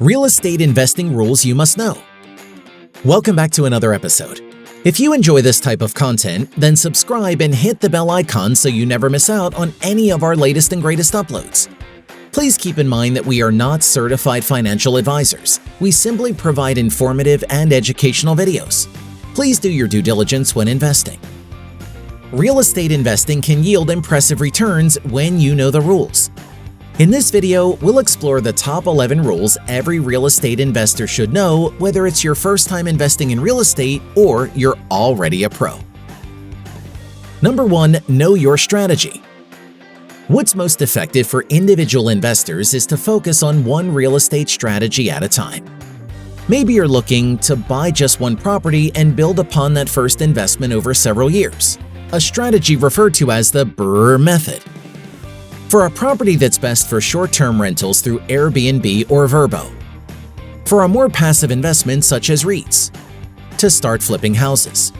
Real estate investing rules you must know. Welcome back to another episode. If you enjoy this type of content, then subscribe and hit the bell icon so you never miss out on any of our latest and greatest uploads. Please keep in mind that we are not certified financial advisors. We simply provide informative and educational videos. Please do your due diligence when investing. Real estate investing can yield impressive returns when you know the rules. In this video, we'll explore the top 11 rules every real estate investor should know, whether it's your first time investing in real estate or you're already a pro. Number 1. Know your strategy. What's most effective for individual investors is to focus on one real estate strategy at a time. Maybe you're looking to buy just one property and build upon that first investment over several years, a strategy referred to as the BRRRR method. For a property that's best for short-term rentals through Airbnb or Vrbo. For a more passive investment such as REITs. To start flipping houses.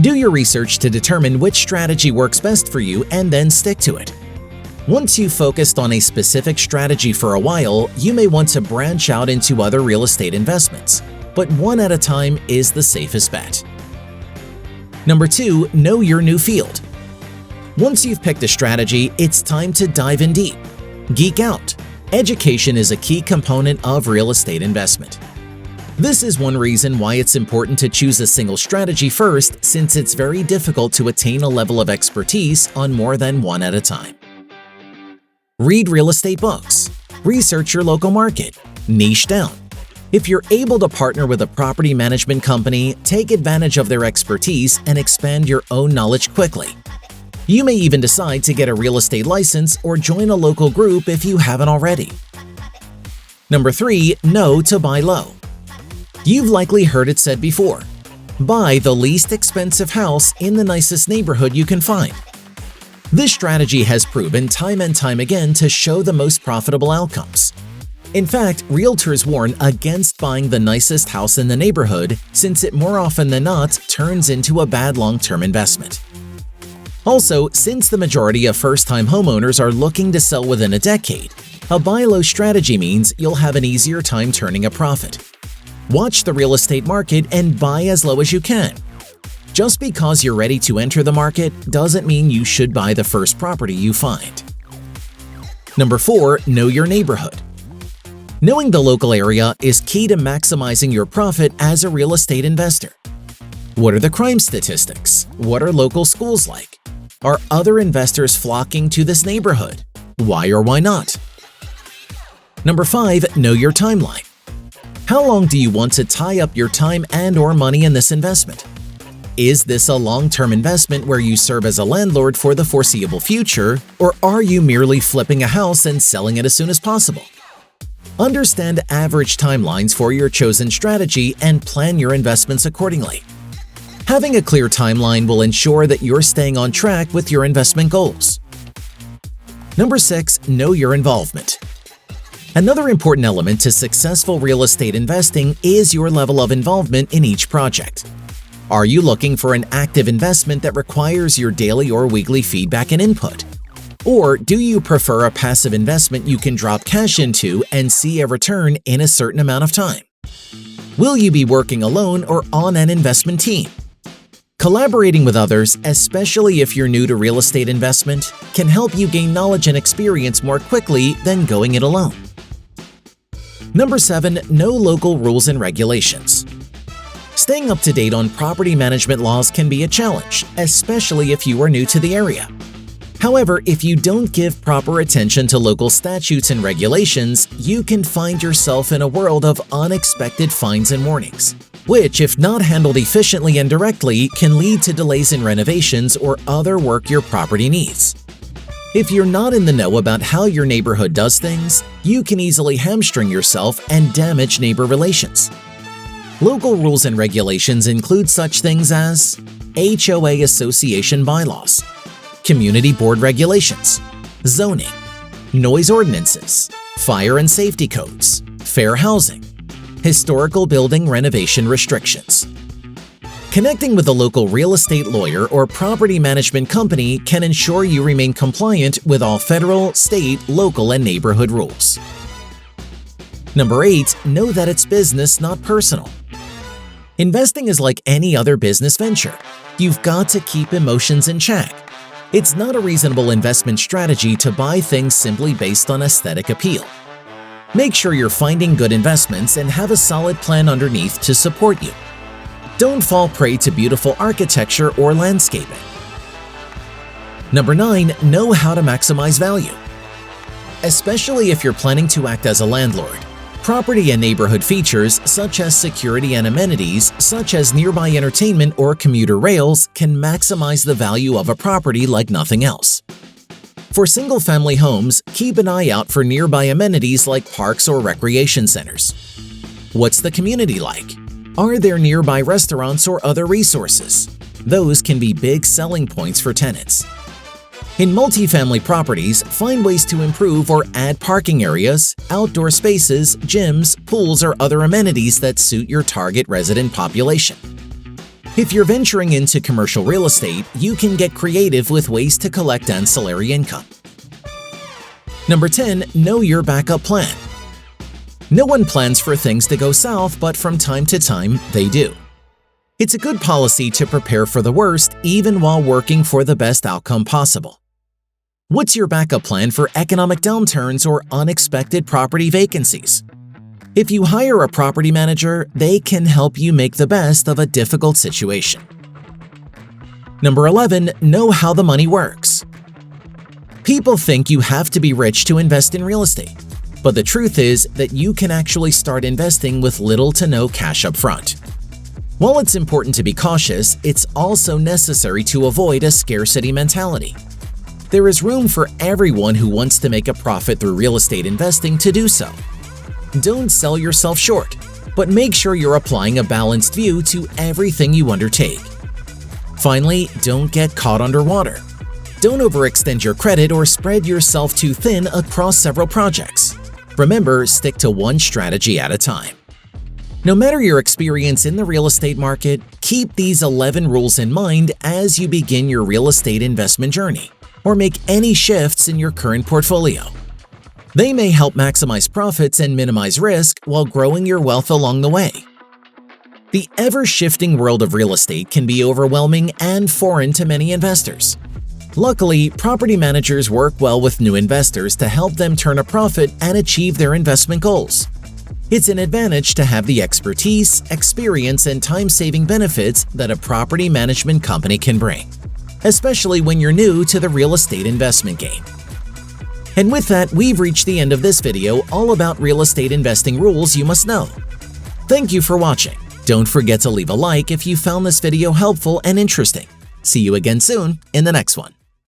Do your research to determine which strategy works best for you and then stick to it. Once you've focused on a specific strategy for a while, you may want to branch out into other real estate investments, but one at a time is the safest bet. Number 2. Know your new field. Once you've picked a strategy, it's time to dive in deep. Geek out. Education is a key component of real estate investment. This is one reason why it's important to choose a single strategy first, since it's very difficult to attain a level of expertise on more than one at a time. Read real estate books. Research your local market. Niche down. If you're able to partner with a property management company, take advantage of their expertise and expand your own knowledge quickly. You may even decide to get a real estate license or join a local group if you haven't already. Number 3. Know to buy low. You've likely heard it said before. Buy the least expensive house in the nicest neighborhood you can find. This strategy has proven time and time again to show the most profitable outcomes. In fact, realtors warn against buying the nicest house in the neighborhood since it more often than not turns into a bad long-term investment. Also, since the majority of first-time homeowners are looking to sell within a decade, a buy low strategy means you'll have an easier time turning a profit. Watch the real estate market and buy as low as you can. Just because you're ready to enter the market doesn't mean you should buy the first property you find. Number 4. Know your neighborhood. Knowing the local area is key to maximizing your profit as a real estate investor. What are the crime statistics? What are local schools like? Are other investors flocking to this neighborhood? Why or why not? Number 5. Know your timeline. How long do you want to tie up your time and/or money in this investment? Is this a long-term investment where you serve as a landlord for the foreseeable future, or are you merely flipping a house and selling it as soon as possible? Understand average timelines for your chosen strategy and plan your investments accordingly. Having a clear timeline will ensure that you're staying on track with your investment goals. Number 6. Know your involvement. Another important element to successful real estate investing is your level of involvement in each project. Are you looking for an active investment that requires your daily or weekly feedback and input? Or do you prefer a passive investment you can drop cash into and see a return in a certain amount of time? Will you be working alone or on an investment team? Collaborating with others, especially if you're new to real estate investment, can help you gain knowledge and experience more quickly than going it alone. Number 7. Know local rules and regulations. Staying up to date on property management laws can be a challenge, especially if you are new to the area. However, if you don't give proper attention to local statutes and regulations, you can find yourself in a world of unexpected fines and warnings, which, if not handled efficiently and directly, can lead to delays in renovations or other work your property needs. If you're not in the know about how your neighborhood does things, you can easily hamstring yourself and damage neighbor relations. Local rules and regulations include such things as HOA association bylaws, community board regulations, zoning, noise ordinances, fire and safety codes, fair housing, historical building renovation restrictions. Connecting with a local real estate lawyer or property management company can ensure you remain compliant with all federal, state, local, and neighborhood rules. Number 8, know that it's business, not personal. Investing is like any other business venture. You've got to keep emotions in check. It's not a reasonable investment strategy to buy things simply based on aesthetic appeal. Make sure you're finding good investments and have a solid plan underneath to support you. Don't fall prey to beautiful architecture or landscaping. Number 9, know how to maximize value. Especially if you're planning to act as a landlord, property and neighborhood features such as security and amenities such as nearby entertainment or commuter rails can maximize the value of a property like nothing else. For single-family homes, keep an eye out for nearby amenities like parks or recreation centers. What's the community like? Are there nearby restaurants or other resources? Those can be big selling points for tenants. In multifamily properties, find ways to improve or add parking areas, outdoor spaces, gyms, pools, or other amenities that suit your target resident population. If you're venturing into commercial real estate, you can get creative with ways to collect ancillary income. Number 10, know your backup plan. No one plans for things to go south, but from time to time, they do. It's a good policy to prepare for the worst, even while working for the best outcome possible. What's your backup plan for economic downturns or unexpected property vacancies? If you hire a property manager, they can help you make the best of a difficult situation. Number 11, know how the money works. People think you have to be rich to invest in real estate, but the truth is that you can actually start investing with little to no cash up front. While it's important to be cautious, it's also necessary to avoid a scarcity mentality. There is room for everyone who wants to make a profit through real estate investing to do so. Don't sell yourself short, but make sure you're applying a balanced view to everything you undertake. Finally, don't get caught underwater. Don't overextend your credit or spread yourself too thin across several projects. Remember, stick to one strategy at a time. No matter your experience in the real estate market, keep these 11 rules in mind as you begin your real estate investment journey or make any shifts in your current portfolio. They may help maximize profits and minimize risk while growing your wealth along the way. The ever-shifting world of real estate can be overwhelming and foreign to many investors. Luckily, property managers work well with new investors to help them turn a profit and achieve their investment goals. It's an advantage to have the expertise, experience, and time-saving benefits that a property management company can bring, especially when you're new to the real estate investment game. And with that, we've reached the end of this video all about real estate investing rules you must know. Thank you for watching. Don't forget to leave a like if you found this video helpful and interesting. See you again soon in the next one.